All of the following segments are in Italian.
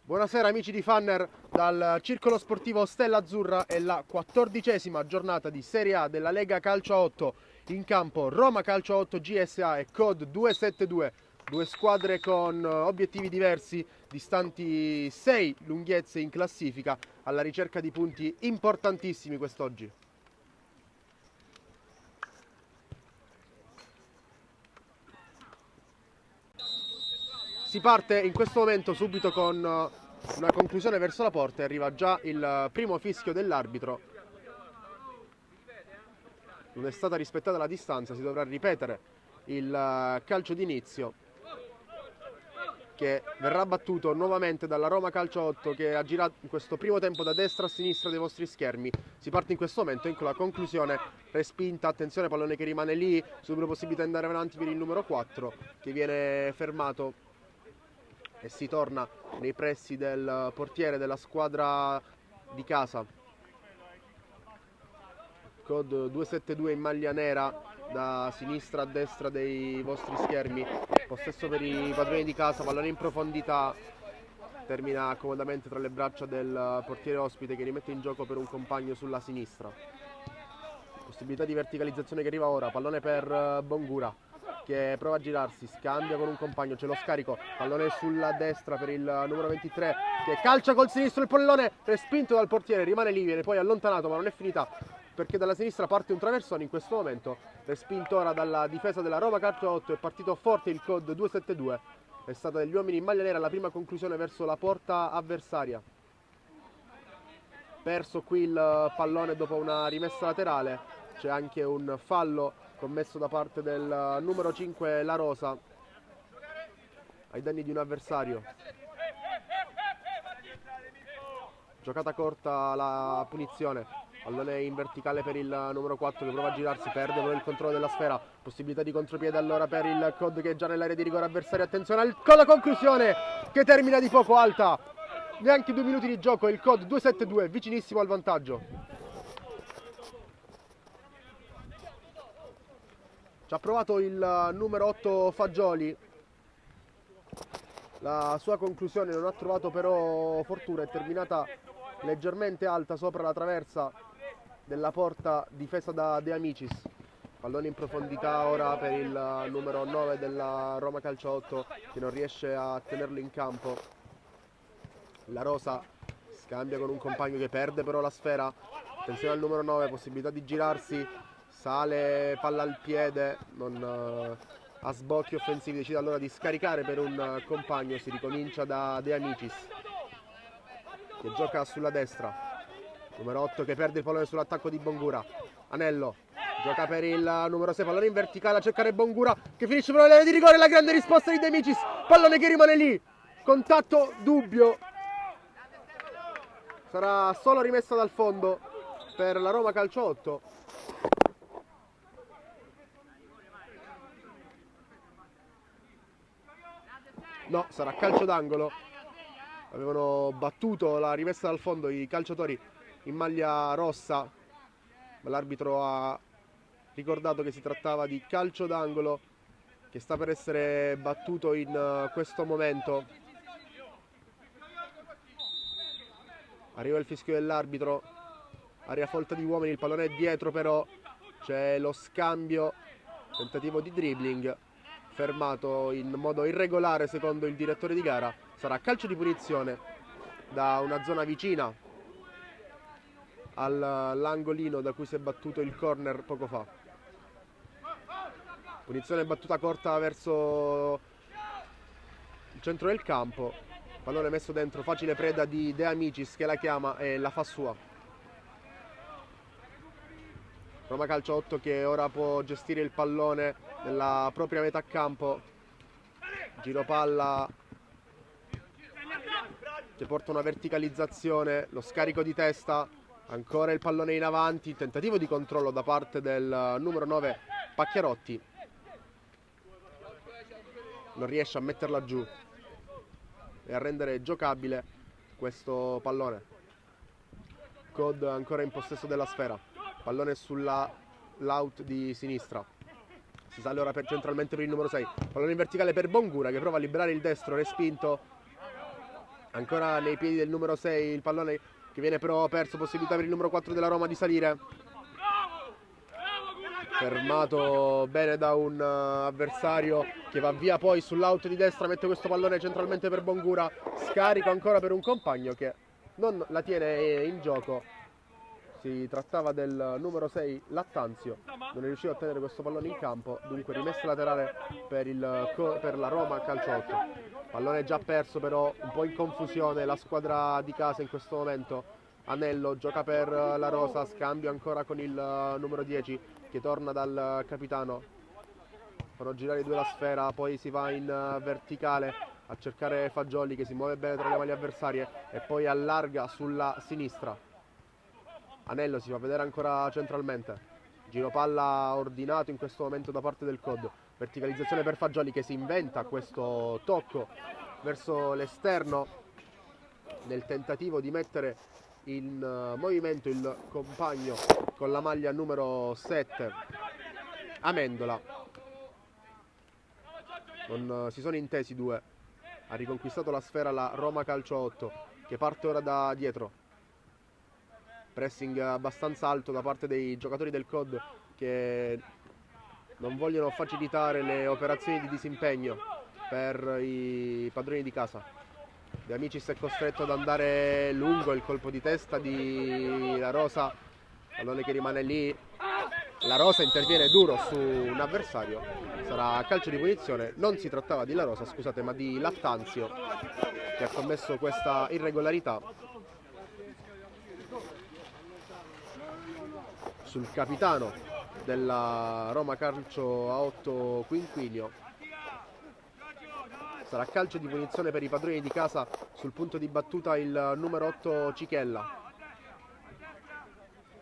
Buonasera amici di Fanner dal Circolo Sportivo Stella Azzurra. È la 14ª giornata di Serie A della Lega Calcio a 8. In campo Roma Calcio a 8 GSA e COD 272, due squadre con obiettivi diversi, distanti 6 lunghezze in classifica, alla ricerca di punti importantissimi quest'oggi. Si parte in questo momento subito con una conclusione verso la porta e arriva già il primo fischio dell'arbitro. Non è stata rispettata la distanza, si dovrà ripetere il calcio d'inizio, che verrà battuto nuovamente dalla Roma Calcio 8, che ha girato in questo primo tempo da destra a sinistra dei vostri schermi. Si parte in questo momento, ecco la conclusione, respinta, attenzione, pallone che rimane lì, subito possibilità di andare avanti per il numero 4 che viene fermato e si torna nei pressi del portiere della squadra di casa. COD 272 in maglia nera, da sinistra a destra dei vostri schermi, possesso per i padroni di casa, pallone in profondità, termina comodamente tra le braccia del portiere ospite che rimette in gioco per un compagno sulla sinistra. Possibilità di verticalizzazione che arriva ora, pallone per Bongura che prova a girarsi, scambia con un compagno, c'è lo scarico, pallone sulla destra per il numero 23 che calcia col sinistro il pallone, respinto dal portiere, rimane lì, viene poi allontanato, ma non è finita perché dalla sinistra parte un traversone. In questo momento respinto ora dalla difesa della Roma Calcio 8, è partito forte il COD 272, è stata degli uomini in maglia nera la prima conclusione verso la porta avversaria. Perso qui il pallone dopo una rimessa laterale, c'è anche un fallo commesso da parte del numero 5 La Rosa ai danni di un avversario. Giocata corta la punizione, pallone in verticale per il numero 4 che prova a girarsi, perde però il controllo della sfera, possibilità di contropiede allora per il COD che è già nell'area di rigore avversaria. Attenzione con la conclusione che termina di poco alta, neanche 2 minuti di gioco, il COD 272 vicinissimo al vantaggio. Ci ha provato il numero 8 Fagioli, la sua conclusione non ha trovato però fortuna, è terminata leggermente alta sopra la traversa della porta difesa da De Amicis. Pallone in profondità ora per il numero 9 della Roma Calcio 8 che non riesce a tenerlo in campo. La Rosa scambia con un compagno che perde però la sfera, attenzione al numero 9, possibilità di girarsi, sale palla al piede, non ha sbocchi offensivi, decide allora di scaricare per un compagno. Si ricomincia da De Amicis che gioca sulla destra, numero 8 che perde il pallone sull'attacco di Bongura. Anello gioca per il numero 6, pallone in verticale a cercare Bongura che finisce per l'area di rigore, la grande risposta di De Amicis, pallone che rimane lì, contatto dubbio, sarà solo rimessa dal fondo per la Roma Calcio 8. No, sarà calcio d'angolo. Avevano battuto la rimessa dal fondo i calciatori in maglia rossa, ma l'arbitro ha ricordato che si trattava di calcio d'angolo che sta per essere battuto in questo momento. Arriva il fischio dell'arbitro, area folta di uomini, il pallone è dietro però, c'è lo scambio, tentativo di dribbling, fermato in modo irregolare secondo il direttore di gara. Sarà calcio di punizione da una zona vicina all'angolino da cui si è battuto il corner poco fa. Punizione battuta corta verso il centro del campo, pallone messo dentro, facile preda di De Amicis che la chiama e la fa sua. Roma Calcio 8 che ora può gestire il pallone nella propria metà campo, giro palla che porta una verticalizzazione, lo scarico di testa, ancora il pallone in avanti, tentativo di controllo da parte del numero 9 Pacchiarotti, non riesce a metterla giù e a rendere giocabile questo pallone. COD ancora in possesso della sfera, pallone sulla laut di sinistra, si sale ora centralmente per il numero 6, pallone in verticale per Bongura che prova a liberare il destro, respinto Ancora nei piedi del numero 6 il pallone che viene però perso, possibilità per il numero 4 della Roma di salire. Fermato bene da un avversario che va via poi sull'out di destra, mette questo pallone centralmente per Bongura, scarico ancora per un compagno che non la tiene in gioco. Si trattava del numero 6 Lattanzio, non è riuscito a tenere questo pallone in campo, dunque rimessa laterale per la Roma calcio 8. Pallone già perso però, un po' in confusione la squadra di casa in questo momento. Anello gioca per la rosa, scambio ancora con il numero 10 che torna dal capitano. Fanno girare i due la sfera, poi si va in verticale a cercare Fagioli che si muove bene tra le maglie avversarie e poi allarga sulla sinistra. Anello si fa vedere ancora centralmente. Giro palla ordinato in questo momento da parte del COD. Verticalizzazione per Fagioli che si inventa questo tocco verso l'esterno nel tentativo di mettere in movimento il compagno con la maglia numero 7 Amendola. Non si sono intesi due. Ha riconquistato la sfera la Roma calcio 8 che parte ora da dietro. Pressing abbastanza alto da parte dei giocatori del COD che non vogliono facilitare le operazioni di disimpegno per i padroni di casa. De Amicis è costretto ad andare lungo, il colpo di testa di La Rosa, pallone che rimane lì. La Rosa interviene duro su un avversario, sarà calcio di punizione. Non si trattava di La Rosa, scusate, ma di Lattanzio che ha commesso questa irregolarità sul capitano della Roma calcio a 8 Quinquilio. Sarà calcio di punizione per i padroni di casa, sul punto di battuta il numero 8 Cichella.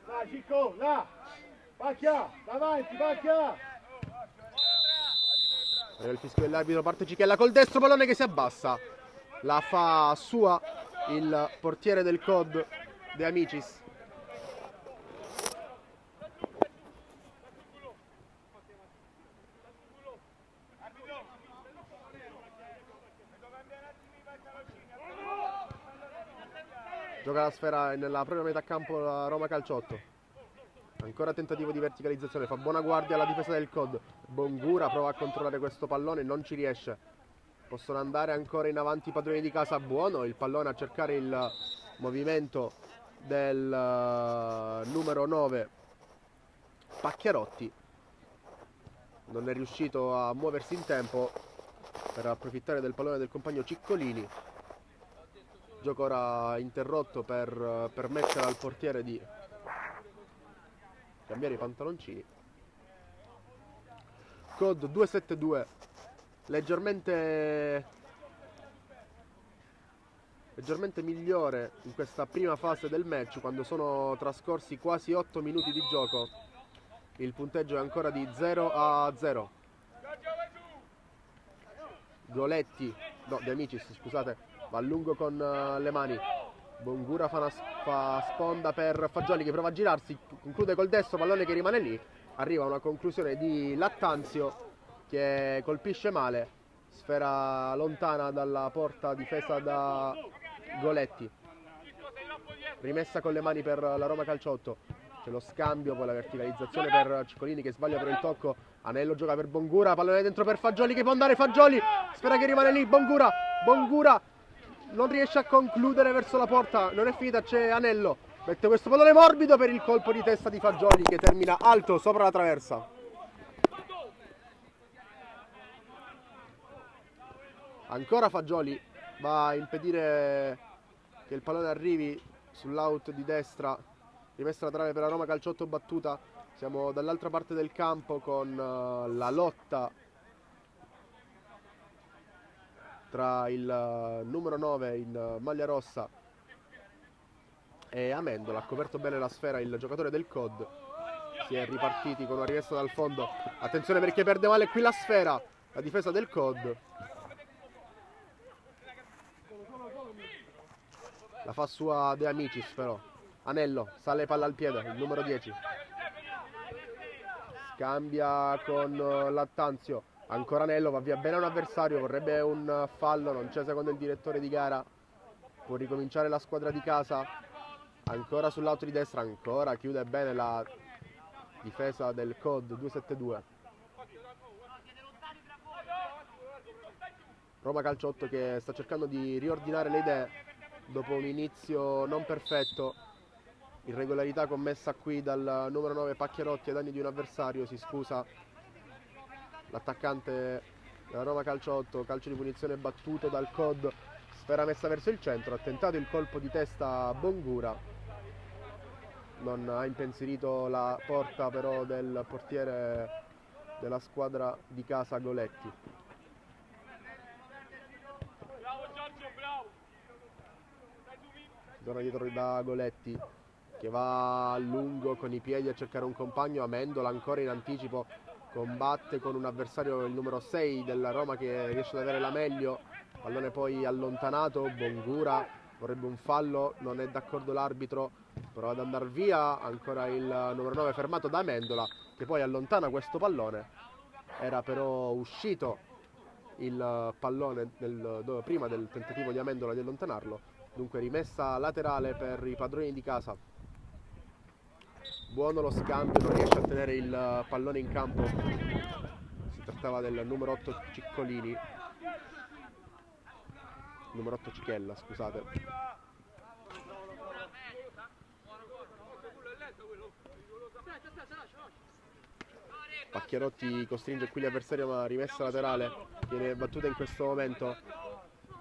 Là, Cicco, là! Pacchia, davanti, pacchia! Il fischio dell'arbitro, parte Cichella col destro, pallone che si abbassa. La fa sua il portiere del COD, De Amicis. Gioca la sfera nella propria metà campo la Roma calcio 8. Ancora tentativo di verticalizzazione, fa buona guardia alla difesa del COD. Bongura prova a controllare questo pallone, non ci riesce. Possono andare ancora in avanti i padroni di casa, buono il pallone a cercare il movimento del numero 9 Pacchiarotti. Non è riuscito a muoversi in tempo per approfittare del pallone del compagno Ciccolini. Gioco ora interrotto per permettere al portiere di cambiare i pantaloncini. COD 272 leggermente migliore in questa prima fase del match, quando sono trascorsi quasi 8 minuti di gioco. Il punteggio è ancora di 0-0. Goletti, no, De Amicis, scusate, va a lungo con le mani. Bongura fa sponda per Fagioli che prova a girarsi, conclude col destro, pallone che rimane lì. Arriva una conclusione di Lattanzio che colpisce male, sfera lontana dalla porta difesa da Goletti. Rimessa con le mani per la Roma calcio 8. C'è lo scambio, poi la verticalizzazione per Ciccolini che sbaglia per il tocco. Anello gioca per Bongura, pallone dentro per Fagioli che può andare Fagioli, sfera che rimane lì. Bongura non riesce a concludere verso la porta, non è finita, c'è Anello, mette questo pallone morbido per il colpo di testa di Fagioli che termina alto sopra la traversa. Ancora Fagioli va a impedire che il pallone arrivi sull'out di destra. Rimessa laterale per la Roma calcio 8 battuta. Siamo dall'altra parte del campo con la lotta tra il numero 9 in maglia rossa e Amendola. Ha coperto bene la sfera il giocatore del COD. Si è ripartiti con una rimessa dal fondo. Attenzione perché perde male qui la sfera la difesa del COD. La fa sua De Amicis però. Anello, sale palla al piede, il numero 10. Scambia con Lattanzio. Ancora Anello, va via bene un avversario, vorrebbe un fallo, non c'è secondo il direttore di gara. può ricominciare la squadra di casa, ancora sul lato di destra, ancora chiude bene la difesa del COD 272. Roma Calcio 8 che sta cercando di riordinare le idee dopo un inizio non perfetto. Irregolarità commessa qui dal numero 9 Pacchierotti ai danni di un avversario, si scusa l'attaccante della Roma Calcio 8, calcio di punizione battuto dal COD, sfera messa verso il centro, ha tentato il colpo di testa Bongura, non ha impensierito la porta però del portiere della squadra di casa Goletti. Torna dietro da Goletti che va a lungo con i piedi a cercare un compagno. Amendola ancora in anticipo, combatte con un avversario, il numero 6 della Roma, che riesce ad avere la meglio. Pallone poi allontanato, Bongura vorrebbe un fallo, non è d'accordo l'arbitro, prova ad andare via, ancora il numero 9 fermato da Amendola che poi allontana questo pallone. Era però uscito il pallone prima del tentativo di Amendola di allontanarlo. Dunque rimessa laterale per i padroni di casa. Buono lo scambio, non riesce a tenere il pallone in campo. Si trattava del numero 8 Ciccolini. Numero 8 Cichella, scusate. Pacchierotti costringe qui l'avversario, ma rimessa laterale viene battuta in questo momento.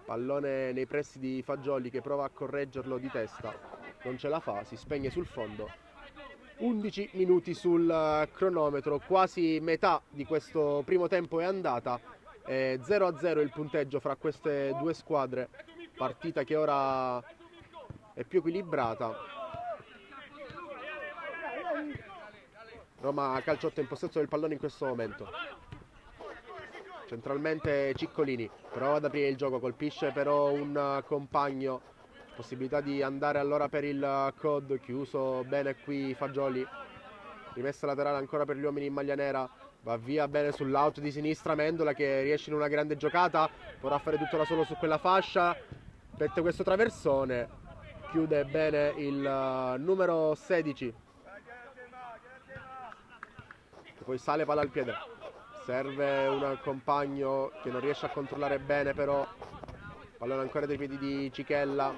Pallone nei pressi di Fagioli che prova a correggerlo di testa, non ce la fa, si spegne sul fondo. 11 minuti sul cronometro, quasi metà di questo primo tempo è andata. 0-0 il punteggio fra queste due squadre, partita che ora è più equilibrata. Roma Calcio 8 in possesso del pallone in questo momento. Centralmente Ciccolini prova ad aprire il gioco, colpisce però un compagno, possibilità di andare allora per il COD, chiuso bene qui Fagioli. Rimessa laterale ancora per gli uomini in maglia nera, va via bene sull'out di sinistra Amendola che riesce in una grande giocata, vorrà fare tutto da solo su quella fascia, mette questo traversone, chiude bene il numero 16 che poi sale palla al piede. Serve un compagno che non riesce a controllare bene però. Pallone ancora dai piedi di Cichella.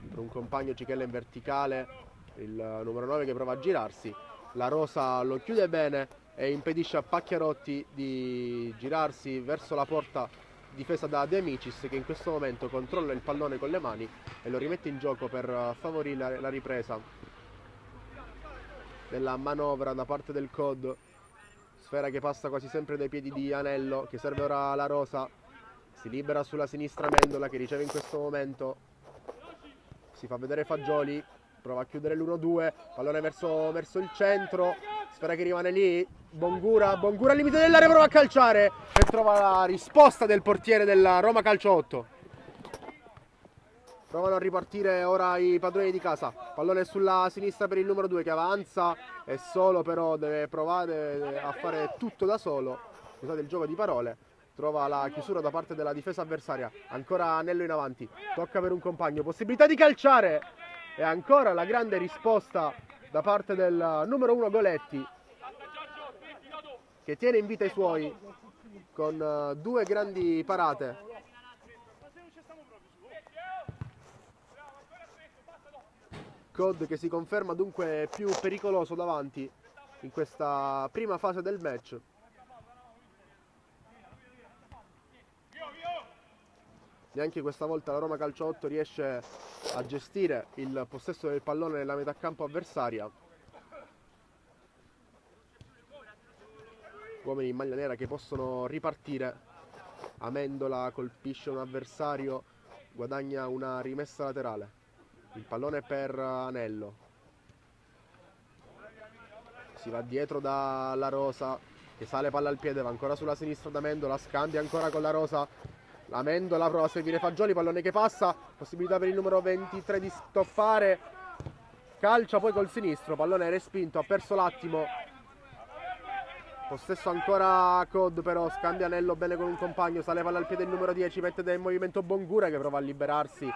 Per un compagno Cichella in verticale. Il numero 9 che prova a girarsi. La Rosa lo chiude bene e impedisce a Pacchierotti di girarsi verso la porta difesa da De Amicis, che in questo momento controlla il pallone con le mani e lo rimette in gioco per favorire la ripresa della manovra da parte del COD. Sfera che passa quasi sempre dai piedi di Anello, che serve ora la Rosa. Si libera sulla sinistra Amendola che riceve in questo momento. Si fa vedere Fagioli, prova a chiudere l'1-2, pallone verso il centro. Sfera che rimane lì, Bongura al limite dell'area, prova a calciare e trova la risposta del portiere della Roma Calcio 8. Provano a ripartire ora i padroni di casa. Pallone sulla sinistra per il numero 2 che avanza, è solo però, deve provare a fare tutto da solo. Scusate il gioco di parole. Trova la chiusura da parte della difesa avversaria. Ancora Anello in avanti. Tocca per un compagno. Possibilità di calciare. E ancora la grande risposta da parte del numero 1 Goletti, che tiene in vita i suoi con due grandi parate. COD che si conferma dunque più pericoloso davanti in questa prima fase del match. Neanche questa volta la Roma Calcio 8 riesce a gestire il possesso del pallone nella metà campo avversaria. Uomini in maglia nera che possono ripartire. Amendola colpisce un avversario, guadagna una rimessa laterale. Il pallone per Anello. Si va dietro dalla Rosa che sale palla al piede, va ancora sulla sinistra da Amendola, scambia ancora con la Rosa. La Amendola prova a servire Fagioli, pallone che passa, possibilità per il numero 23 di stoppare, calcia poi col sinistro, pallone respinto, ha perso l'attimo Possesso ancora Cod, però scambia Anello bene con un compagno, sale palla al piede il numero 10, mette in movimento Bongura che prova a liberarsi,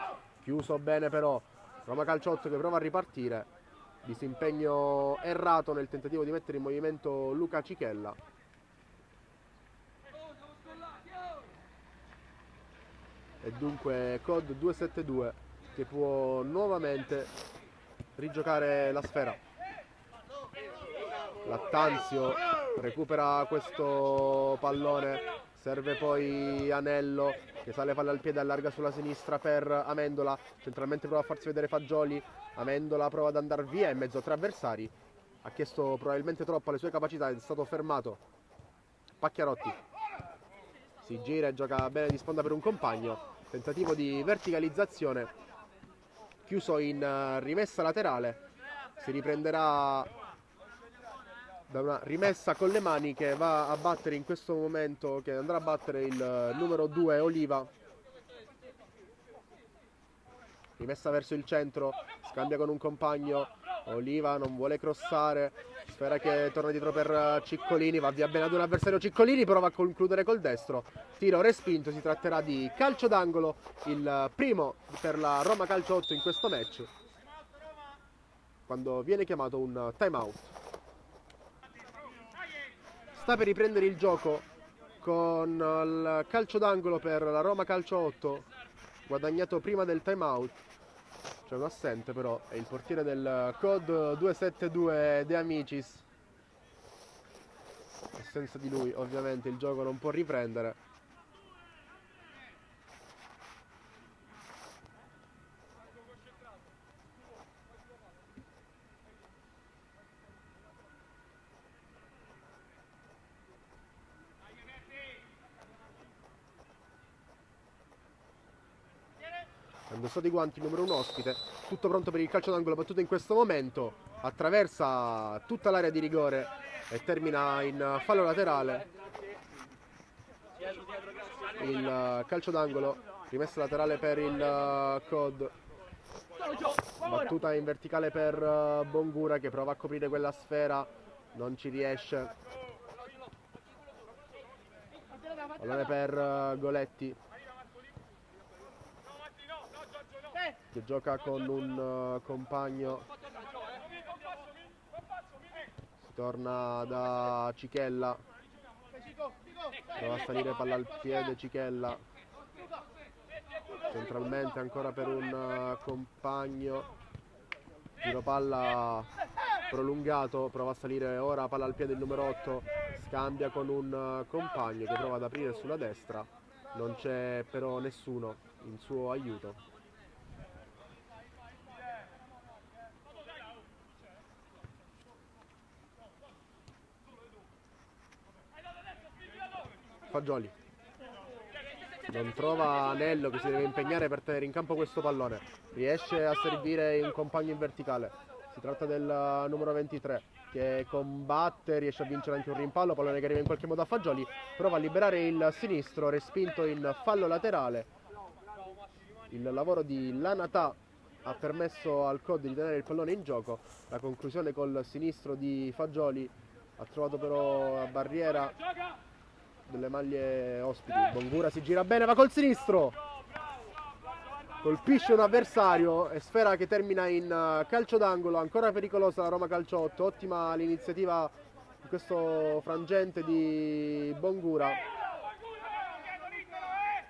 chiuso bene però Roma Calcio 8 che prova a ripartire, disimpegno errato nel tentativo di mettere in movimento Luca Cichella. E dunque Cod 272 che può nuovamente rigiocare la sfera. Lattanzio recupera questo pallone, serve poi Anello che sale palla al piede, allarga sulla sinistra per Amendola, centralmente prova a farsi vedere Fagioli, Amendola prova ad andare via in mezzo a tre avversari, ha chiesto probabilmente troppo alle sue capacità, è stato fermato. Pacchiarotti si gira e gioca bene di sponda per un compagno, tentativo di verticalizzazione chiuso in rimessa laterale, si riprenderà da una rimessa con le mani che va a battere in questo momento, che andrà a battere il numero 2 Oliva. Rimessa verso il centro, scambia con un compagno, Oliva non vuole crossare, sfera che torna dietro per Ciccolini, va via bene ad un avversario Ciccolini, prova a concludere col destro, tiro respinto, si tratterà di calcio d'angolo, il primo per la Roma Calcio 8 in questo match, quando viene chiamato un time out. Sta per riprendere il gioco con il calcio d'angolo per la Roma Calcio 8, guadagnato prima del time out. C'è un assente però, è il portiere del Cod 272 De Amicis. E senza di lui ovviamente il gioco non può riprendere. Ha indossato i guanti il numero 1 ospite, tutto pronto per il calcio d'angolo battuto in questo momento, attraversa tutta l'area di rigore e termina in fallo laterale. Il calcio d'angolo, rimessa laterale per il Cod, battuta in verticale per Bongura che prova a coprire quella sfera, non ci riesce. Pallone per Goletti che gioca con un compagno, si torna da Cichella, prova a salire palla al piede Cichella, centralmente ancora per un compagno, tiro palla prolungato, prova a salire ora palla al piede il numero 8, scambia con un compagno che prova ad aprire sulla destra, non c'è però nessuno in suo aiuto. Fagioli non trova Anello che si deve impegnare per tenere in campo questo pallone, riesce a servire un compagno in verticale, si tratta del numero 23 che combatte, riesce a vincere anche un rimpallo, pallone che arriva in qualche modo a Fagioli, prova a liberare il sinistro, respinto in fallo laterale. Il lavoro di Lanatà ha permesso al Cod di tenere il pallone in gioco, la conclusione col sinistro di Fagioli ha trovato però la barriera delle maglie ospiti. Bongura si gira bene, va col sinistro, colpisce un avversario e sfera che termina in calcio d'angolo, ancora pericolosa la Roma Calcio 8, ottima l'iniziativa in questo frangente di Bongura.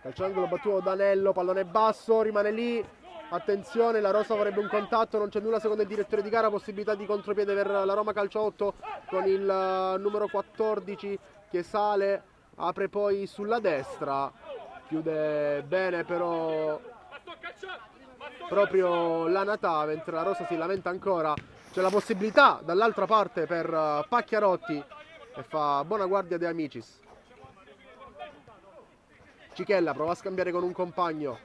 Calcio d'angolo battuto da Anello, pallone basso, rimane lì, attenzione, la Rosa vorrebbe un contatto, non c'è nulla secondo il direttore di gara, possibilità di contropiede per la Roma Calcio 8 con il numero 14 che sale, apre poi sulla destra, chiude bene però proprio Lanatà, mentre la Rosa si lamenta ancora. C'è la possibilità dall'altra parte per Pacchiarotti e fa buona guardia De Amicis. Cichella prova a scambiare con un compagno,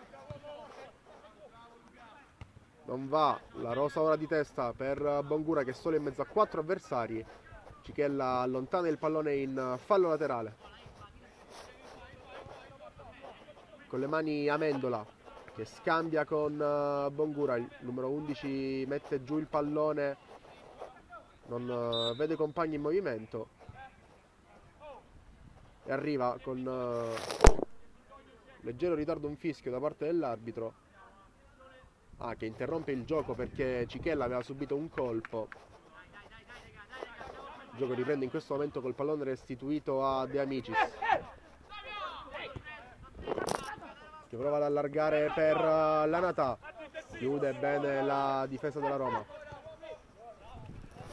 non va, la Rosa ora di testa per Bongura che è solo in mezzo a 4 avversari. Cichella allontana il pallone in fallo laterale. Con le mani Amendola che scambia con Bongura, il numero 11 mette giù il pallone, non vede compagni in movimento. e arriva con leggero ritardo un fischio da parte dell'arbitro, che interrompe il gioco perché Cichella aveva subito un colpo. Il gioco riprende in questo momento col pallone restituito a De Amicis, che prova ad allargare per Lanata, chiude bene la difesa della Roma.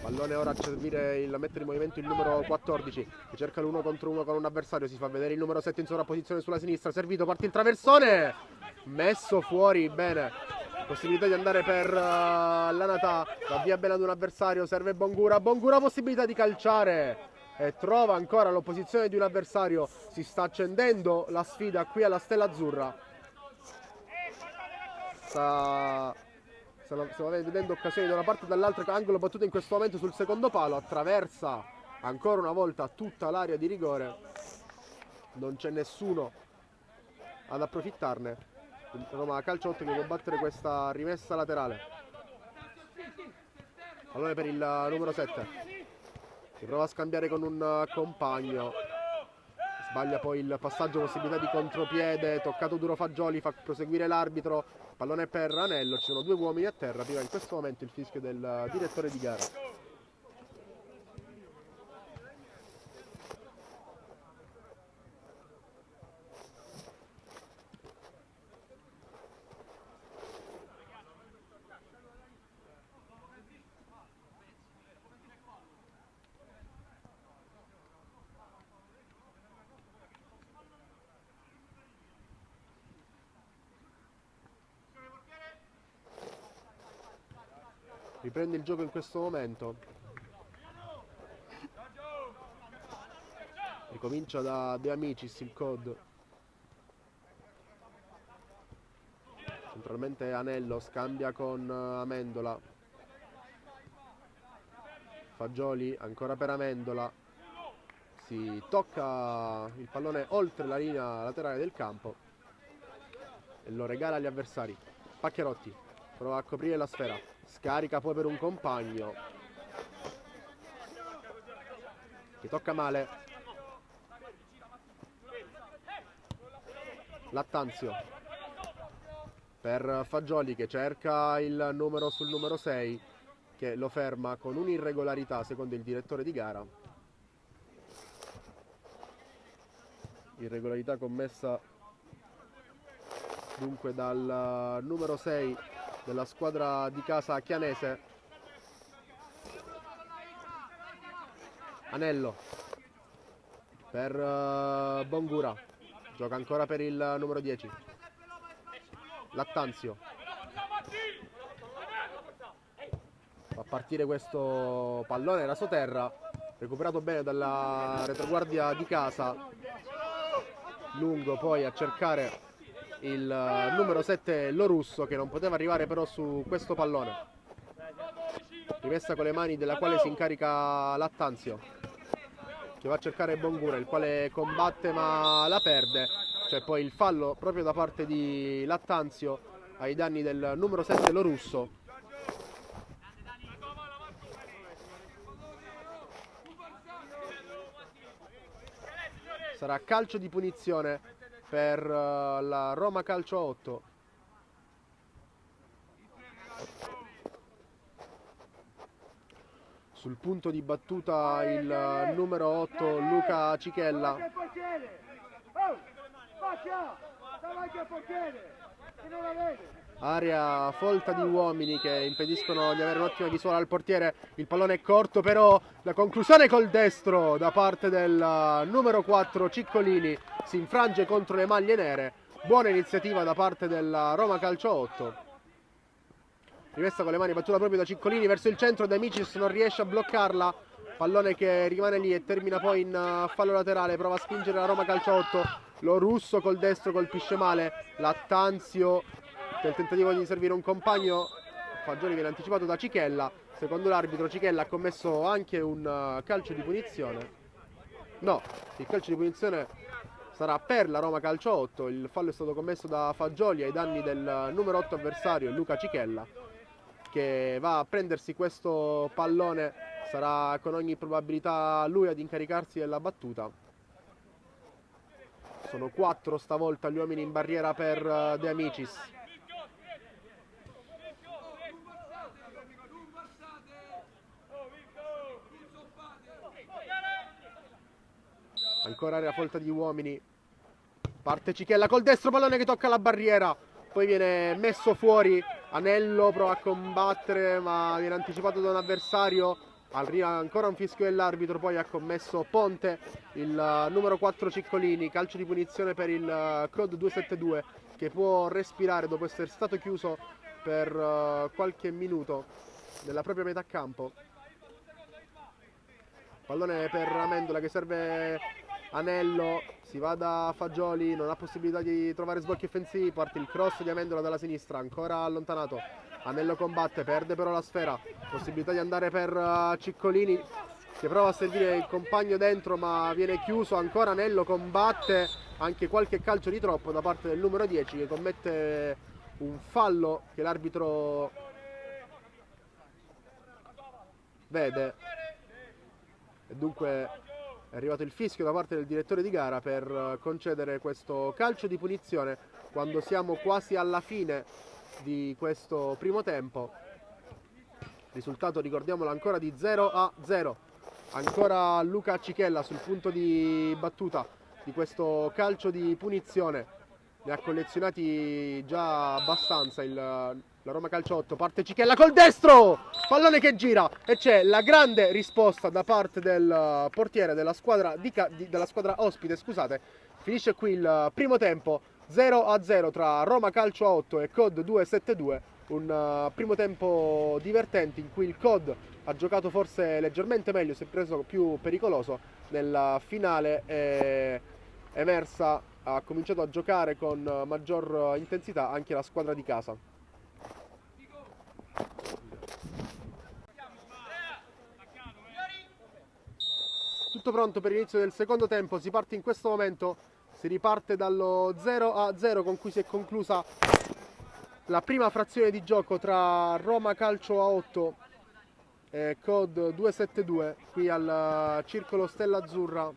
Pallone ora a servire, a mettere in movimento il numero 14 che cerca l'1 contro 1 con un avversario. Si fa vedere il numero 7 in sovrapposizione sulla sinistra, servito, parte il traversone, messo fuori, bene. Possibilità di andare per Lanata, va via bene ad un avversario, serve Bongura, possibilità di calciare e trova ancora l'opposizione di un avversario. Si sta accendendo la sfida qui alla Stella Azzurra. Stiamo vedendo occasioni da una parte e dall'altra, angolo battuto in questo momento sul secondo palo, attraversa ancora una volta tutta l'area di rigore, non c'è nessuno ad approfittarne. Roma Calcio 8 che può battere questa rimessa laterale. Pallone per il numero 7, si prova a scambiare con un compagno, sbaglia poi il passaggio, possibilità di contropiede, toccato duro Fagioli, fa proseguire l'arbitro. Pallone per Anello, ci sono due uomini a terra, arriva in questo momento il fischio del direttore di gara. Riprende il gioco in questo momento. Ricomincia da De Amicis il COD. Centralmente Anello scambia con Amendola. Fagioli ancora per Amendola. Si tocca il pallone oltre la linea laterale del campo e lo regala agli avversari. Paccherotti prova a coprire la sfera, scarica poi per un compagno che tocca male. Lattanzio per Fagioli che cerca il numero sul numero 6 che lo ferma con un'irregolarità secondo il direttore di gara. Irregolarità commessa dunque dal numero 6 della squadra di casa chianese. Anello per Bongura, gioca ancora per il numero 10. Lattanzio fa partire questo pallone rasoterra, recuperato bene dalla retroguardia di casa. Lungo poi a cercare il numero 7 Lorusso, che non poteva arrivare però su questo pallone. Rimessa con le mani della quale si incarica Lattanzio, che va a cercare Bongura, il quale combatte ma la perde. C'è poi il fallo proprio da parte di Lattanzio ai danni del numero 7 Lorusso. Sarà calcio di punizione per la Roma Calcio 8. Sul punto di battuta il numero 8 Luca Cichella. Area folta di uomini che impediscono di avere un'ottima visuale al portiere. Il pallone è corto, però la conclusione col destro da parte del numero 4 Ciccolini si infrange contro le maglie nere. Buona iniziativa da parte della Roma Calcio 8. Rimessa con le mani, battuta proprio da Ciccolini verso il centro. De Amicis non riesce a bloccarla. Pallone che rimane lì e termina poi in fallo laterale. Prova a spingere la Roma Calcio 8. Lo Russo col destro colpisce male. Lattanzio nel tentativo di servire un compagno. Fagioli viene anticipato da Cichella. Secondo l'arbitro Cichella ha commesso anche un calcio di punizione. No, il calcio di punizione sarà per la Roma Calcio 8. Il fallo è stato commesso da Fagioli ai danni del numero 8 avversario Luca Cichella, che va a prendersi questo pallone. Sarà con ogni probabilità lui ad incaricarsi della battuta. Sono 4 stavolta gli uomini in barriera per De Amicis. Ancora area folta di uomini. Parte Cichella col destro, pallone che tocca la barriera. Poi viene messo fuori. Anello prova a combattere ma viene anticipato da un avversario. Arriva ancora un fischio dell'arbitro. Poi ha commesso Ponte, il numero 4 Ciccolini. Calcio di punizione per il COD 272, che può respirare dopo essere stato chiuso per qualche minuto nella propria metà campo. Pallone per Amendola che serve Anello, si va da Fagioli, non ha possibilità di trovare sbocchi offensivi, parte il cross di Amendola dalla sinistra, ancora allontanato. Anello combatte, perde però la sfera, possibilità di andare per Ciccolini che prova a servire il compagno dentro ma viene chiuso. Ancora Anello combatte, anche qualche calcio di troppo da parte del numero 10 che commette un fallo che l'arbitro vede. E dunque è arrivato il fischio da parte del direttore di gara per concedere questo calcio di punizione quando siamo quasi alla fine di questo primo tempo. Risultato, ricordiamolo, ancora di 0-0. Ancora Luca Cichella sul punto di battuta di questo calcio di punizione. Ne ha collezionati già abbastanza la Roma Calcio 8. Parte Cichella col destro, pallone che gira e c'è la grande risposta da parte del portiere della squadra, della squadra ospite, scusate. Finisce qui il primo tempo, 0-0 tra Roma Calcio 8 e COD 272. Un primo tempo divertente in cui il COD ha giocato forse leggermente meglio, si è preso più pericoloso. Nella finale è emersa, ha cominciato a giocare con maggior intensità anche la squadra di casa. Tutto pronto per l'inizio del secondo tempo, si parte in questo momento, si riparte dallo 0-0 con cui si è conclusa la prima frazione di gioco tra Roma Calcio a 8 e COD 272 qui al Circolo Stella Azzurra.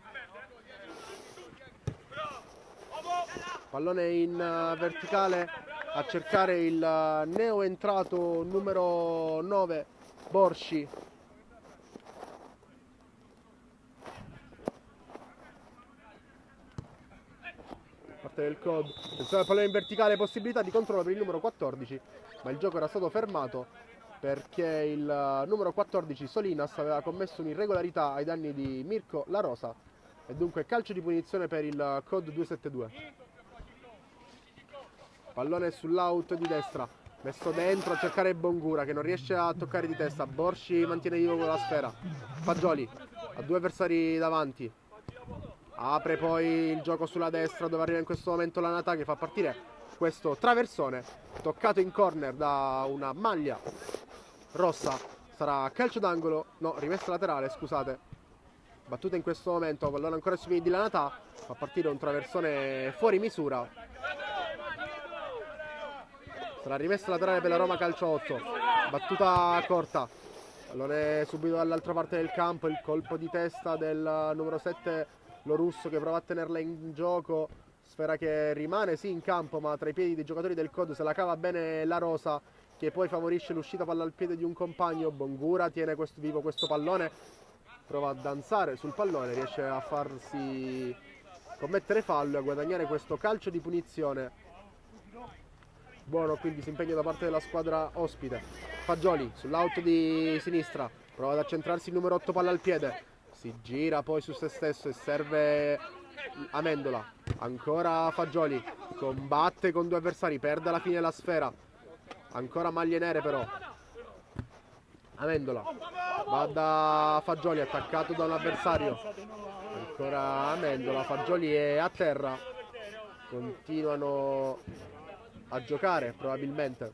Pallone in verticale a cercare il neo entrato numero 9 Borsci. Parte del COD, il pallone in verticale, possibilità di controllo per il numero 14, ma il gioco era stato fermato perché il numero 14 Solinas aveva commesso un'irregolarità ai danni di Mirko La Rosa e dunque calcio di punizione per il COD 272. Pallone sull'out di destra, messo dentro a cercare Bongura che non riesce a toccare di testa. Borsci mantiene vivo con la sfera. Fagioli ha due avversari davanti, apre poi il gioco sulla destra dove arriva in questo momento la Natà che fa partire questo traversone toccato in corner da una maglia rossa. Sarà calcio d'angolo, no, rimessa laterale, scusate. Battuta in questo momento, pallone ancora sui piedi di Lanatà, fa partire un traversone fuori misura. Sarà rimessa laterale per la Roma Calcio 8. Battuta corta, pallone subito dall'altra parte del campo, il colpo di testa del numero 7 Lorusso che prova a tenerla in gioco. Sfera che rimane sì in campo ma tra i piedi dei giocatori del COD se la cava bene La Rosa, che poi favorisce l'uscita palla al piede di un compagno. Bongura tiene vivo questo pallone, prova a danzare sul pallone, riesce a farsi commettere fallo e a guadagnare questo calcio di punizione. Buono quindi si impegna da parte della squadra ospite. Fagioli sull'out di sinistra, prova ad accentrarsi il numero 8 palla al piede, si gira poi su se stesso e serve Amendola. Ancora Fagioli, combatte con due avversari, perde alla fine la sfera. Ancora maglie nere però. Amendola va da Fagioli, attaccato da un avversario. Ancora Amendola, Fagioli è a terra. Continuano a giocare probabilmente.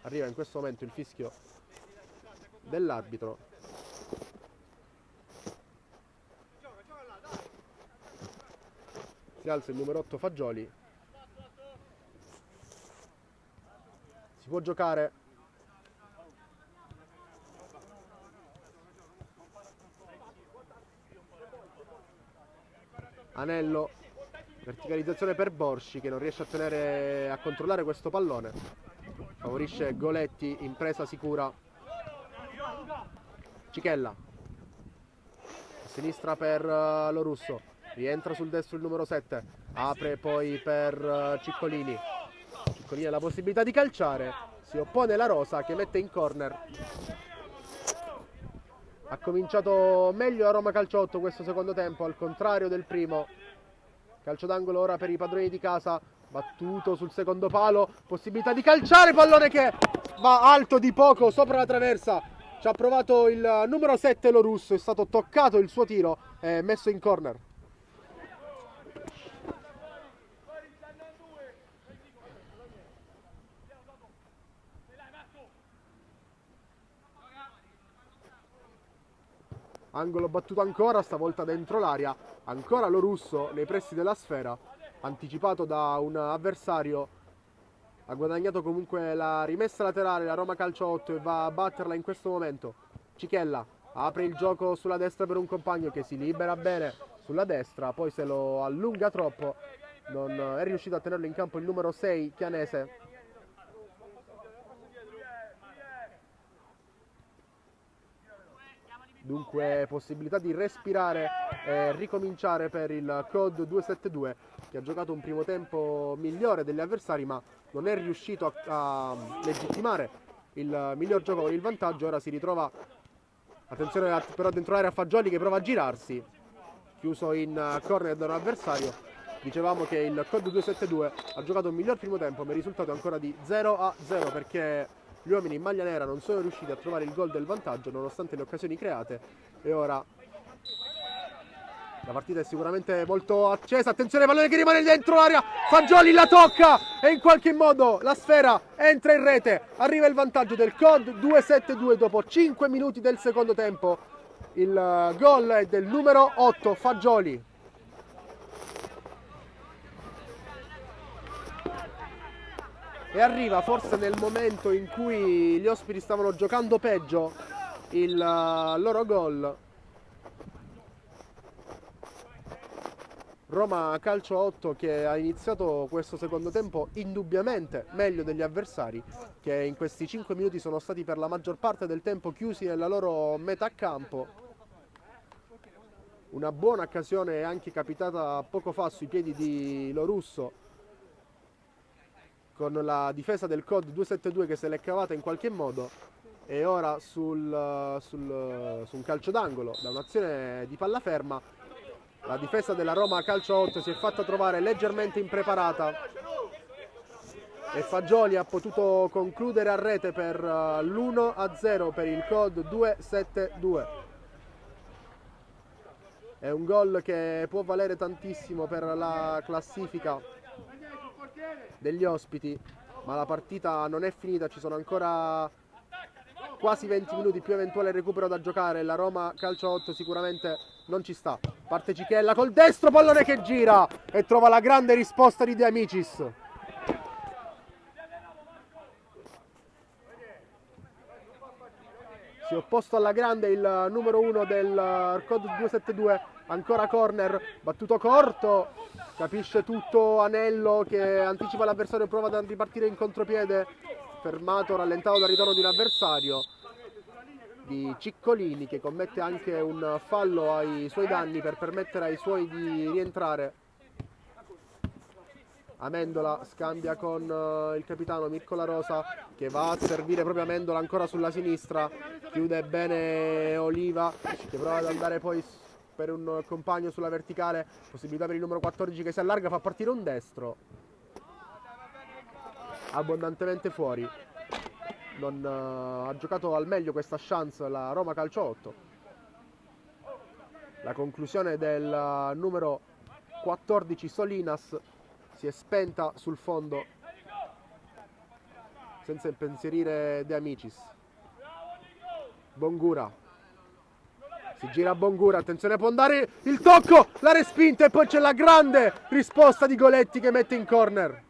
Arriva in questo momento il fischio dell'arbitro. Si alza il numero 8 Fagioli. Si può giocare. Anello, verticalizzazione per Borsci che non riesce a controllare questo pallone. Favorisce Goletti in presa sicura. Cichella, a sinistra per Lorusso, rientra sul destro il numero 7, apre poi per Ciccolini. Ciccolini ha la possibilità di calciare, si oppone la Rosa che mette in corner. Ha cominciato meglio la Roma Calcio 8 questo secondo tempo, al contrario del primo. Calcio d'angolo ora per i padroni di casa, battuto sul secondo palo, possibilità di calciare, pallone che va alto di poco sopra la traversa. Ci ha provato il numero 7 Lorusso, è stato toccato il suo tiro e messo in corner. Angolo battuto ancora, stavolta dentro l'area, ancora Lorusso nei pressi della sfera, anticipato da un avversario, ha guadagnato comunque la rimessa laterale la Roma Calcio 8 e va a batterla in questo momento. Cichella apre il gioco sulla destra per un compagno che si libera bene sulla destra, poi se lo allunga troppo, non è riuscito a tenerlo in campo il numero 6 Chianese. Dunque possibilità di respirare e ricominciare per il COD 272 che ha giocato un primo tempo migliore degli avversari ma non è riuscito a legittimare il miglior gioco con il vantaggio. Ora si ritrova, attenzione però dentro l'area Fagioli che prova a girarsi, chiuso in corner da un avversario. Dicevamo che il COD 272 ha giocato un miglior primo tempo ma il risultato è ancora di 0-0 perché gli uomini in maglia nera non sono riusciti a trovare il gol del vantaggio nonostante le occasioni create. E ora la partita è sicuramente molto accesa. Attenzione, pallone che rimane dentro l'area, Fagioli la tocca e in qualche modo la sfera entra in rete. Arriva il vantaggio del COD 272 dopo 5 minuti del secondo tempo. Il gol è del numero 8 Fagioli. E arriva forse nel momento in cui gli ospiti stavano giocando peggio il loro gol. Roma Calcio 8 che ha iniziato questo secondo tempo indubbiamente meglio degli avversari, che in questi 5 minuti sono stati per la maggior parte del tempo chiusi nella loro metà campo. Una buona occasione è anche capitata poco fa sui piedi di Lorusso, con la difesa del COD 272 che se l'è cavata in qualche modo. E ora su un calcio d'angolo da un'azione di palla ferma la difesa della Roma Calcio 8 si è fatta trovare leggermente impreparata e Fagioli ha potuto concludere a rete per l'1-0 per il COD 272. È un gol che può valere tantissimo per la classifica degli ospiti, ma la partita non è finita, ci sono ancora quasi 20 minuti più eventuale recupero da giocare. La Roma Calcio 8 sicuramente non ci sta. Parte Cichella col destro, pallone che gira e trova la grande risposta di De Amicis. Si è opposto alla grande il numero 1 del COD 272, ancora corner, battuto corto, capisce tutto Anello che anticipa l'avversario, prova ad ripartire in contropiede, fermato, rallentato dal ritorno di un avversario, di Ciccolini, che commette anche un fallo ai suoi danni per permettere ai suoi di rientrare. Amendola scambia con il capitano Mirko La Rosa che va a servire proprio Amendola ancora sulla sinistra, chiude bene Oliva che prova ad andare poi per un compagno sulla verticale, possibilità per il numero 14 che si allarga, fa partire un destro abbondantemente fuori. Non ha giocato al meglio questa chance la Roma Calcio 8. La conclusione del numero 14 Solinas si è spenta sul fondo senza impensierire De Amicis. Bongura si gira, Bongura, attenzione, può andare il tocco, la respinta e poi c'è la grande risposta di Goletti che mette in corner.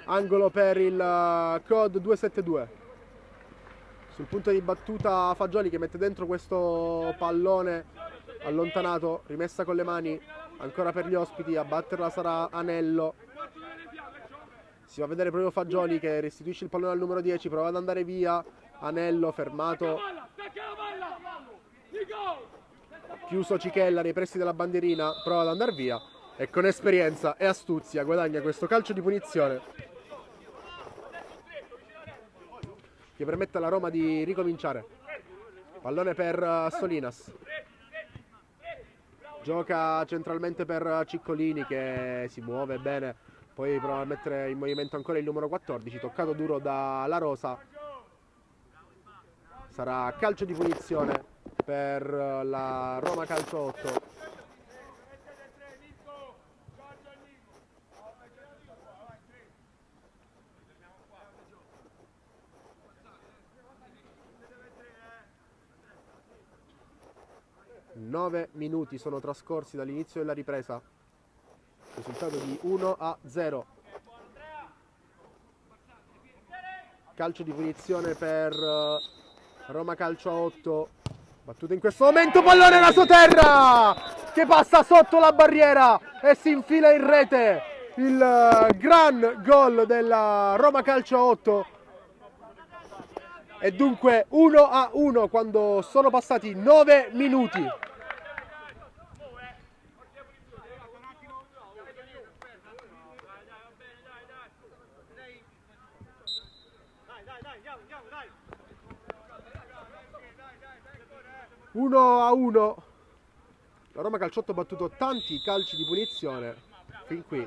Angolo per il COD 272. sul punto di battuta Fagioli che mette dentro questo pallone allontanato, rimessa con le mani ancora per gli ospiti, a batterla sarà Anello. Si va a vedere proprio Fagioli che restituisce il pallone al numero 10, prova ad andare via, Anello fermato, chiuso Cichella nei pressi della bandierina, prova ad andare via e con esperienza e astuzia guadagna questo calcio di punizione che permette alla Roma di ricominciare. Pallone per Solinas, gioca centralmente per Ciccolini che si muove bene, poi prova a mettere in movimento ancora il numero 14, toccato duro da La Rosa. Sarà calcio di punizione per la Roma Calcio 8. Nove minuti sono trascorsi dall'inizio della ripresa. Risultato di 1-0. Calcio di punizione per Roma Calcio 8. Battuto in questo momento, pallone alla sua terra che passa sotto la barriera e si infila in rete. Il gran gol della Roma Calcio 8. E dunque 1-1 quando sono passati 9 minuti. Uno a 1. La Roma Calcio 8 ha battuto tanti calci di punizione fin qui.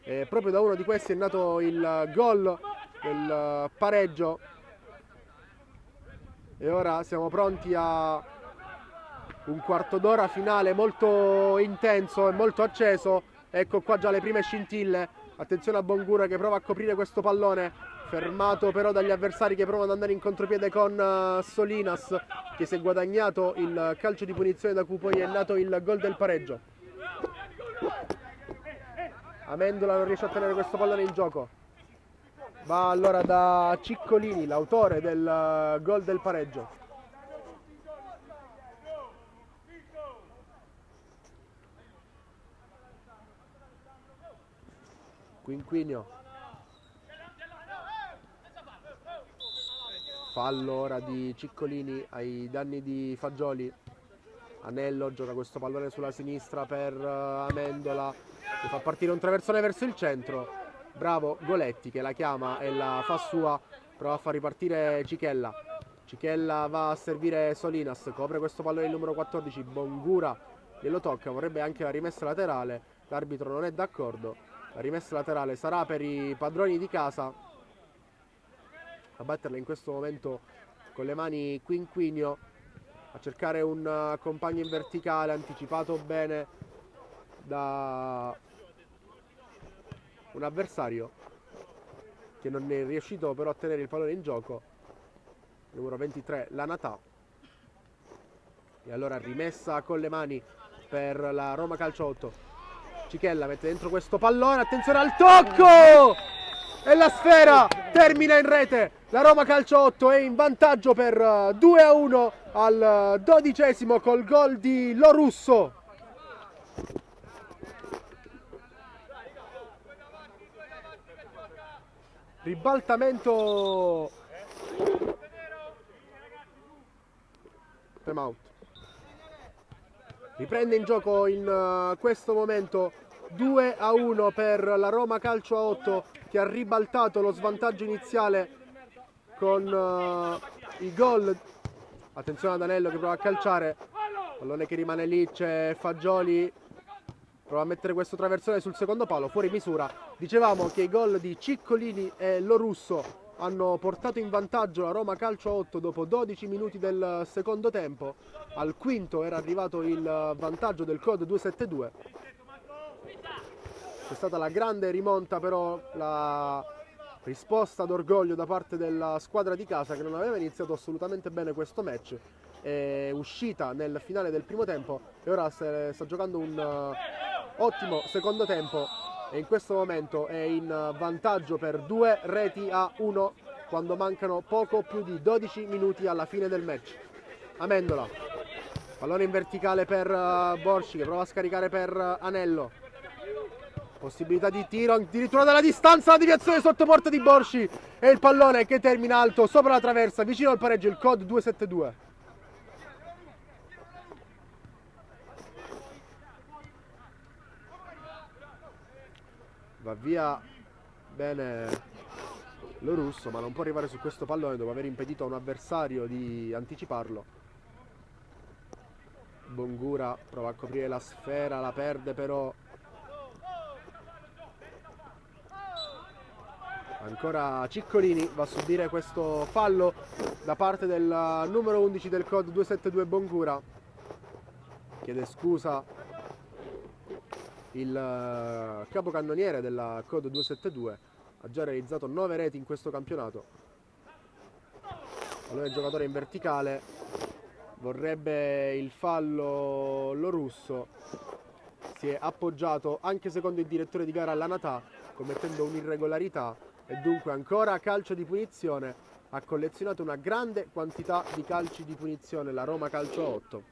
E proprio da uno di questi è nato il gol del pareggio. E ora siamo pronti a un quarto d'ora finale molto intenso e molto acceso. Ecco qua già le prime scintille. Attenzione a Bongura che prova a coprire questo pallone, fermato però dagli avversari che provano ad andare in contropiede con Solinas, che si è guadagnato il calcio di punizione da cui poi è nato il gol del pareggio. Amendola non riesce a tenere questo pallone in gioco. Va allora da Ciccolini, l'autore del gol del pareggio. Quinquinio. Fallo ora di Ciccolini ai danni di Fagioli. Anello gioca questo pallone sulla sinistra per Amendola, che fa partire un traversone verso il centro. Bravo Goletti che la chiama e la fa sua, prova a far ripartire Cichella. Cichella va a servire Solinas, copre questo pallone il numero 14, Bongura glielo tocca, vorrebbe anche la rimessa laterale, l'arbitro non è d'accordo. La rimessa laterale sarà per i padroni di casa. A batterla in questo momento con le mani Quinquinio, a cercare un compagno in verticale anticipato bene da un avversario che non è riuscito però a tenere il pallone in gioco, numero 23 Lanatà. E allora rimessa con le mani per la Roma Calcio 8. Cichella mette dentro questo pallone, attenzione al tocco e la sfera termina in rete. La Roma Calcio 8 è in vantaggio per 2-1 al 12° col gol di Lorusso. Ribaltamento. Time out. Riprende in gioco in questo momento 2-1 per la Roma Calcio 8, che ha ribaltato lo svantaggio iniziale con i gol. Attenzione ad Anello che prova a calciare, pallone che rimane lì, c'è Fagioli, prova a mettere questo traversone sul secondo palo, fuori misura. Dicevamo che i gol di Ciccolini e Lorusso hanno portato in vantaggio la Roma Calcio 8 dopo 12 minuti del secondo tempo. Al quinto era arrivato il vantaggio del code 272. C'è stata la grande rimonta, però la risposta d'orgoglio da parte della squadra di casa, che non aveva iniziato assolutamente bene questo match, è uscita nel finale del primo tempo e ora sta giocando un ottimo secondo tempo e in questo momento è in vantaggio per 2-1 quando mancano poco più di 12 minuti alla fine del match. Amendola, pallone in verticale per Borshi, che prova a scaricare per Anello. Possibilità di tiro addirittura dalla distanza, la deviazione sotto porta di Borshi e il pallone che termina alto sopra la traversa, vicino al pareggio, il COD 272. Va via bene lo russo, ma non può arrivare su questo pallone dopo aver impedito a un avversario di anticiparlo. Bongura prova a coprire la sfera, la perde però. Ancora Ciccolini va a subire questo fallo da parte del numero 11 del COD 272 Bongura. Chiede scusa il capocannoniere della COD 272, ha già realizzato 9 reti in questo campionato. Allora il giocatore in verticale, vorrebbe il fallo lo russo, si è appoggiato anche secondo il direttore di gara all'Anatà commettendo un'irregolarità e dunque ancora calcio di punizione. Ha collezionato una grande quantità di calci di punizione la Roma Calcio 8.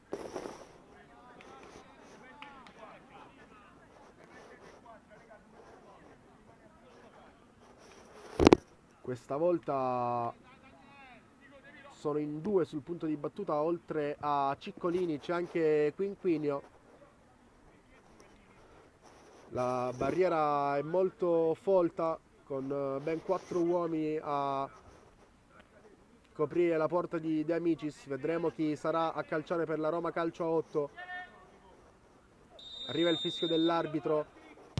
Questa volta sono in due sul punto di battuta, oltre a Ciccolini c'è anche Quinquinio. La barriera è molto folta, con ben 4 uomini a coprire la porta di De Amicis. Vedremo chi sarà a calciare per la Roma Calcio 8. Arriva il fischio dell'arbitro,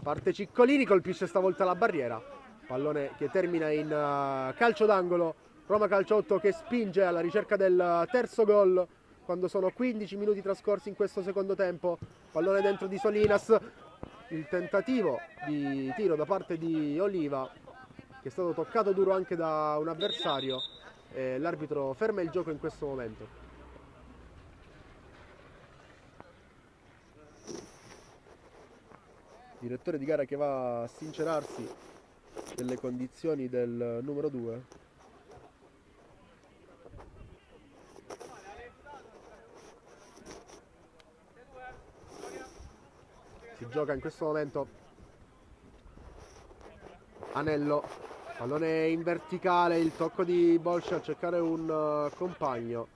parte Ciccolini, colpisce stavolta la barriera. Pallone che termina in calcio d'angolo. Roma Calcio 8 che spinge alla ricerca del terzo gol quando sono 15 minuti trascorsi in questo secondo tempo. Pallone dentro di Solinas. Il tentativo di tiro da parte di Oliva, che è stato toccato duro anche da un avversario. L'arbitro ferma il gioco in questo momento. Direttore di gara che va a sincerarsi delle condizioni del numero 2. Si gioca in questo momento Anello, pallone in verticale, il tocco di Bolsci a cercare un compagno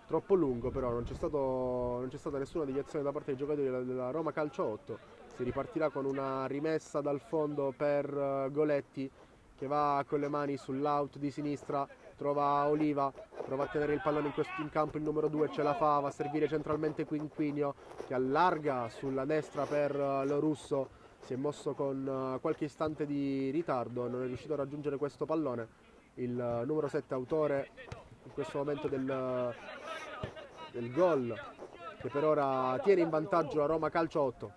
troppo lungo, però non c'è stata nessuna deviazione da parte dei giocatori della Roma Calcio 8. Si ripartirà con una rimessa dal fondo per Goletti, che va con le mani sull'out di sinistra, trova Oliva, prova a tenere il pallone in campo il numero 2, ce la fa, va a servire centralmente Quinquinio che allarga sulla destra per lo russo. Si è mosso con qualche istante di ritardo, non è riuscito a raggiungere questo pallone. Il numero 7, autore in questo momento del gol, che per ora tiene in vantaggio la Roma Calcio 8.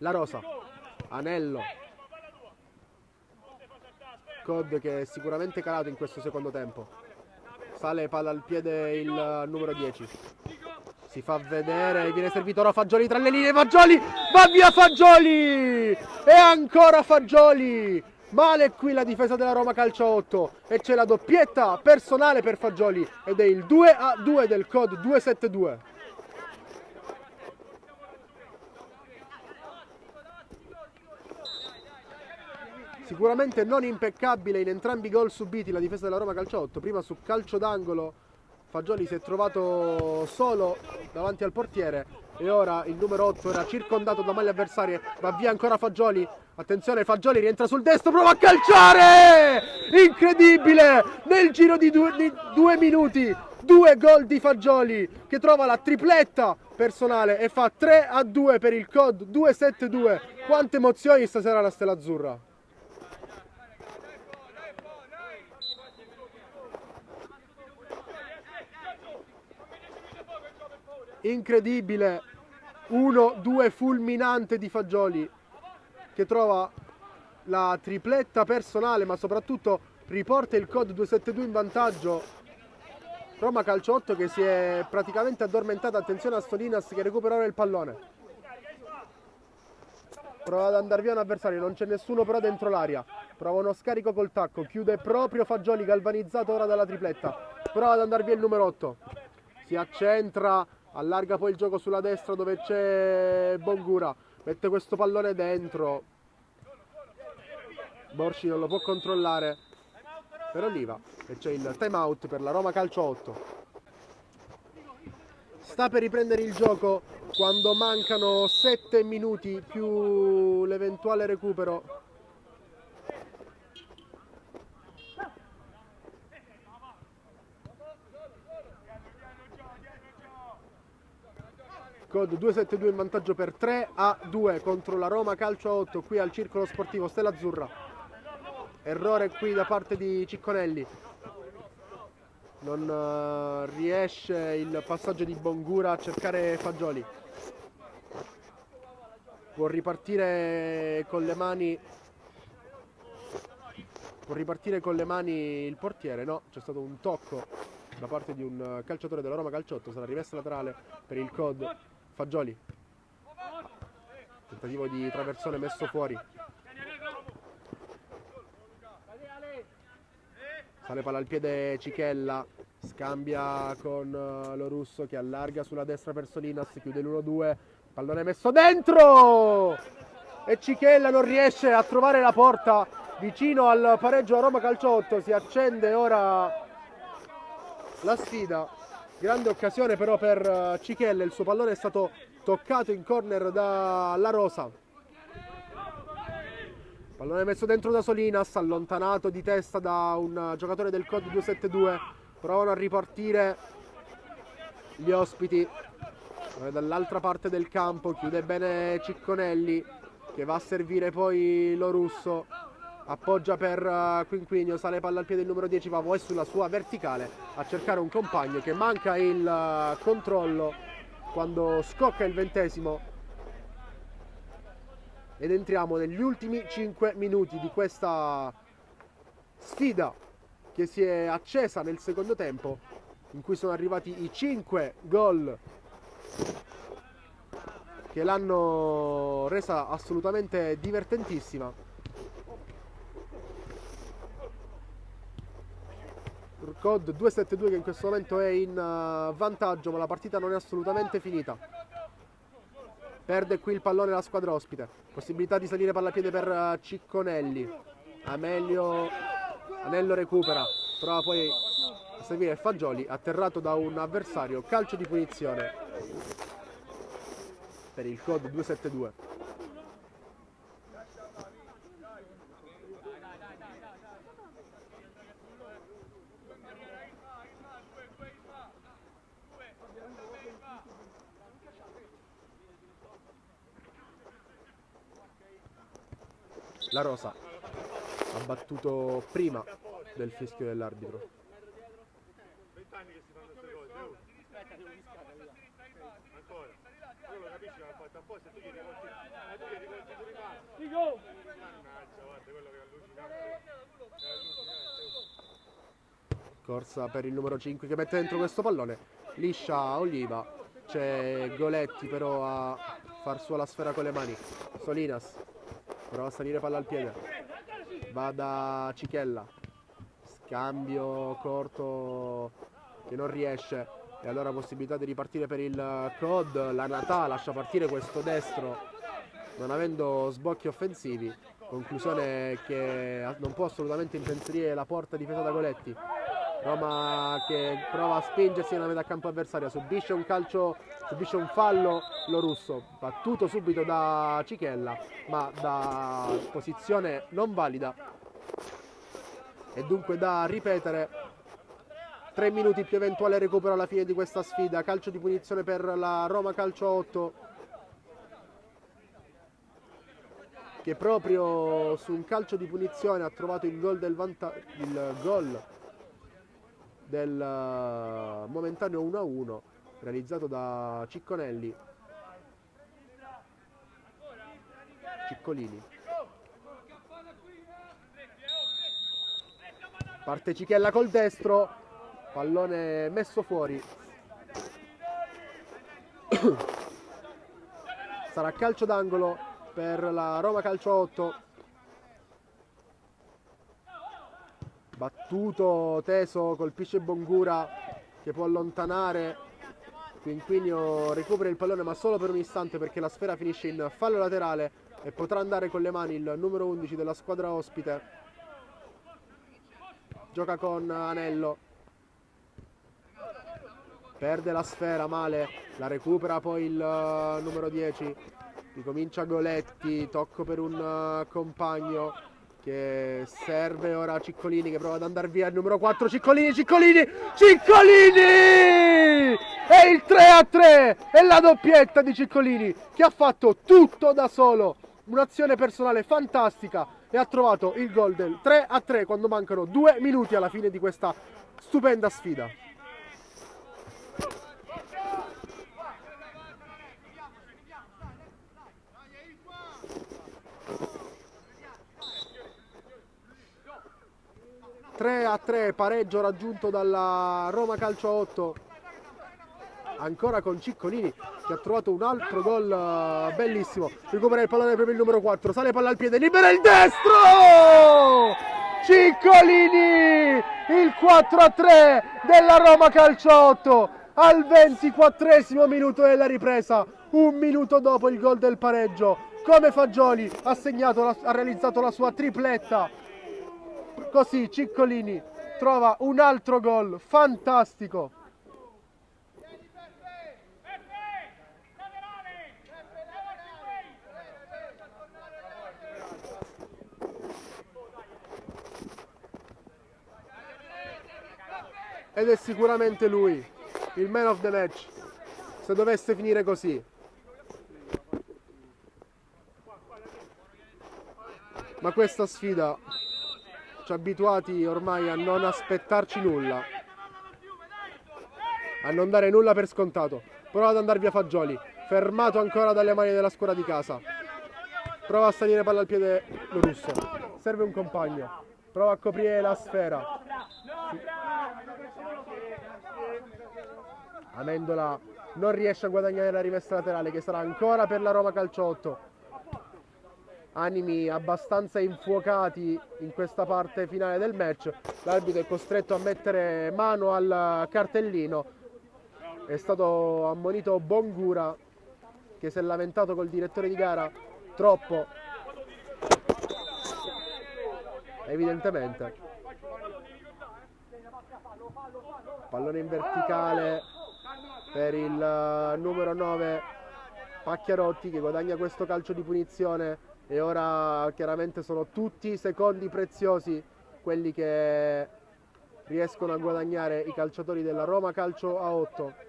La Rosa, Anello, COD che è sicuramente calato in questo secondo tempo. Sale palla al piede il numero 10. Si fa vedere, viene servito ora Fagioli tra le linee, Fagioli, va via Fagioli! E ancora Fagioli! Male qui la difesa della Roma Calcio 8 e c'è la doppietta personale per Fagioli ed è il 2-2 del COD 272. Sicuramente non impeccabile in entrambi i gol subiti la difesa della Roma Calcio 8. Prima su calcio d'angolo Fagioli si è trovato solo davanti al portiere e ora il numero 8 era circondato da maglie avversarie. Va via ancora Fagioli. Attenzione, Fagioli rientra sul destro, prova a calciare! Incredibile! Nel giro di due minuti, 2 gol di Fagioli che trova la tripletta personale e fa 3-2 per il COD 272. Quante emozioni stasera alla Stella Azzurra! Incredibile, 1-2 fulminante di Fagioli che trova la tripletta personale, ma soprattutto riporta il COD 272 in vantaggio. Roma Calcio 8 che si è praticamente addormentata. Attenzione a Solinas che recupera ora il pallone. prova ad andare via un avversario, non c'è nessuno però dentro l'area, prova uno scarico col tacco, chiude proprio Fagioli, galvanizzato ora dalla tripletta, prova ad andare via il numero 8, si accentra, allarga poi il gioco sulla destra dove c'è Bongura, mette questo pallone dentro, Borci non lo può controllare per Oliva e c'è il time out per la Roma Calcio 8. Sta per riprendere il gioco quando mancano 7 minuti più l'eventuale recupero. COD 272 in vantaggio per 3-2 contro la Roma Calcio 8 qui al Circolo Sportivo Stella Azzurra. Errore qui da parte di Cicconelli. Non riesce il passaggio di Bongura a cercare Fagioli. Può ripartire con le mani. Può ripartire con le mani il portiere. No, c'è stato un tocco da parte di un calciatore della Roma Calcio 8. Sarà rimessa laterale per il COD. Fagioli. Tentativo di traversone messo fuori. Sale palla al piede Cichella, scambia con lo russo che allarga sulla destra per Solinas, chiude l'1-2, pallone messo dentro! E Cichella non riesce a trovare la porta vicino al pareggio a Roma Calcio 8, si accende ora la sfida, grande occasione però per Cichella, il suo pallone è stato toccato in corner da La Rosa. Pallone messo dentro da Solinas, allontanato di testa da un giocatore del COD 272. Provano a ripartire gli ospiti dall'altra parte del campo. Chiude bene Cicconelli che va a servire poi lo russo. Appoggia per Quinquinio, sale palla al piede il numero 10, va poi sulla sua verticale a cercare un compagno che manca il controllo quando scocca il 20°. Ed entriamo negli ultimi 5 minuti di questa sfida che si è accesa nel secondo tempo, in cui sono arrivati i 5 gol che l'hanno resa assolutamente divertentissima. COD 272 che in questo momento è in vantaggio, ma la partita non è assolutamente finita. Perde qui il pallone la squadra ospite. Possibilità di salire pallapiede per Cicconelli. Anello recupera. Prova poi a servire Fagioli, atterrato da un avversario. Calcio di punizione per il COD 272. La Rosa ha battuto prima del fischio dell'arbitro. 20 anni che si fanno queste cose. Ancora. Non lo capisci che l'ha fatto apposta, tu gli rivolti pure i passi. Mannaggia, guarda quello che è allucinante. Corsa per il numero 5 che mette dentro questo pallone. Liscia Oliva. C'è Goletti però a far sua la sfera con le mani. Solinas. Prova a salire palla al piede, va da Cichella, scambio corto che non riesce e allora possibilità di ripartire per il COD. La Natà lascia partire questo destro non avendo sbocchi offensivi, conclusione che non può assolutamente impensierire la porta difesa da Goletti. Roma che prova a spingersi nella metà campo avversaria, subisce un calcio, subisce un fallo lo russo, battuto subito da Cichella ma da posizione non valida e dunque da ripetere. 3 minuti più eventuale recupero alla fine di questa sfida. Calcio di punizione per la Roma Calcio 8 che proprio su un calcio di punizione ha trovato il gol del momentaneo 1-1 realizzato da Cicconelli. Ciccolini. Parte Cichella col destro, pallone messo fuori. Sarà calcio d'angolo per la Roma Calcio 8. Battuto, teso, colpisce Bongura che può allontanare. Quinquinio recupera il pallone ma solo per un istante perché la sfera finisce in fallo laterale e potrà andare con le mani il numero 11 della squadra ospite. Gioca con Anello, perde la sfera male, la recupera poi il numero 10, ricomincia Goletti, tocco per un compagno che serve ora Ciccolini che prova ad andare via il numero 4, Ciccolini! È il 3-3, è la doppietta di Ciccolini che ha fatto tutto da solo, un'azione personale fantastica e ha trovato il gol del 3-3 quando mancano 2 minuti alla fine di questa stupenda sfida. Pareggio raggiunto dalla Roma Calcio 8, ancora con Ciccolini che ha trovato un altro gol bellissimo, recupera il pallone proprio il numero 4, sale palla al piede, libera il destro! Ciccolini! Il 4-3 della Roma Calcio 8 al 24esimo minuto della ripresa, un minuto dopo il gol del pareggio. Come Fagioli ha realizzato la sua tripletta. Così Ciccolini trova un altro gol fantastico. Ed è sicuramente lui, il man of the match, se dovesse finire così. Ma questa sfida ci ha abituati ormai a non aspettarci nulla, a non dare nulla per scontato. Prova ad andare via Fagioli, fermato ancora dalle mani della squadra di casa. Prova a salire palla al piede lo russo, serve un compagno, prova a coprire la sfera. Amendola non riesce a guadagnare la rimessa laterale che sarà ancora per la Roma Calcio 8. Animi abbastanza infuocati in questa parte finale del match. L'arbitro è costretto a mettere mano al cartellino. È stato ammonito Bongura che si è lamentato col direttore di gara troppo, evidentemente. Pallone in verticale per il numero 9 Pacchiarotti che guadagna questo calcio di punizione e ora chiaramente sono tutti secondi preziosi quelli che riescono a guadagnare i calciatori della Roma Calcio a 8.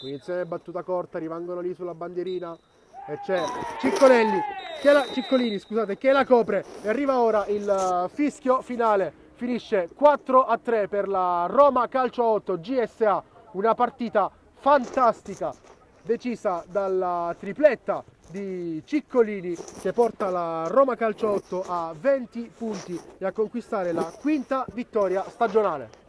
Punizione battuta corta, rimangono lì sulla bandierina e c'è Ciccolini, scusate, che la copre e arriva ora il fischio finale. Finisce 4-3 per la Roma Calcio 8 GSA, una partita fantastica decisa dalla tripletta di Ciccolini che porta la Roma Calcio 8 a 20 punti e a conquistare la quinta vittoria stagionale.